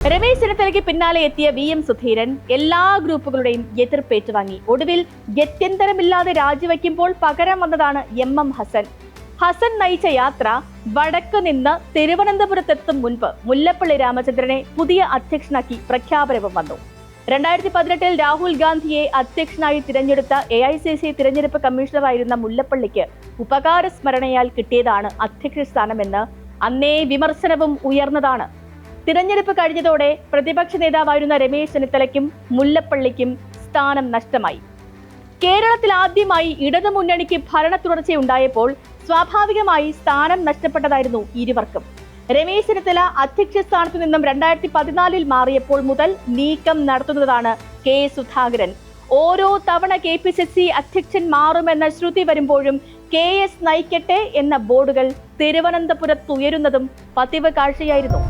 രമേശ് ചെന്നിത്തലയ്ക്ക് പിന്നാലെ എത്തിയ VM സുധീരൻ എല്ലാ ഗ്രൂപ്പുകളുടെയും എതിർപ്പേറ്റുവാങ്ങി. ഒടുവിൽ ഗത്യന്തരമില്ലാതെ രാജിവെക്കുമ്പോൾ പകരം വന്നതാണ് MM ഹസൻ. ഹസൻ നയിച്ച യാത്ര വടക്ക് നിന്ന് തിരുവനന്തപുരത്തെത്തും മുൻപ് മുല്ലപ്പള്ളി രാമചന്ദ്രനെ പുതിയ അധ്യക്ഷനാക്കി പ്രഖ്യാപനവും വന്നു. 2018 രാഹുൽ ഗാന്ധിയെ അധ്യക്ഷനായി തിരഞ്ഞെടുത്ത AICC തിരഞ്ഞെടുപ്പ് കമ്മീഷണറായിരുന്ന മുല്ലപ്പള്ളിക്ക് ഉപകാരസ്മരണയാൽ കിട്ടിയതാണ് അധ്യക്ഷ സ്ഥാനമെന്ന് അന്നേ വിമർശനവും ഉയർന്നതാണ്. തിരഞ്ഞെടുപ്പ് കഴിഞ്ഞതോടെ പ്രതിപക്ഷ നേതാവായിരുന്ന രമേശ് ചെന്നിത്തലയ്ക്കും മുല്ലപ്പള്ളിക്കും സ്ഥാനം നഷ്ടമായി. കേരളത്തിൽ ആദ്യമായി ഇടതുമുന്നണിക്ക് ഭരണ തുടർച്ചയുണ്ടായപ്പോൾ സ്വാഭാവികമായി സ്ഥാനം നഷ്ടപ്പെട്ടതായിരുന്നു ഇരുവർക്കും. രമേശ് ചെന്നിത്തല അധ്യക്ഷ സ്ഥാനത്തു നിന്നും 2014 മാറിയപ്പോൾ മുതൽ നീക്കം നടത്തുന്നതാണ് K സുധാകരൻ. ഓരോ തവണ KPCC അധ്യക്ഷൻ മാറുമെന്ന ശ്രുതി വരുമ്പോഴും KS നയിക്കട്ടെ എന്ന ബോർഡുകൾ തിരുവനന്തപുരത്തുയരുന്നതും പതിവ് കാഴ്ചയായിരുന്നു.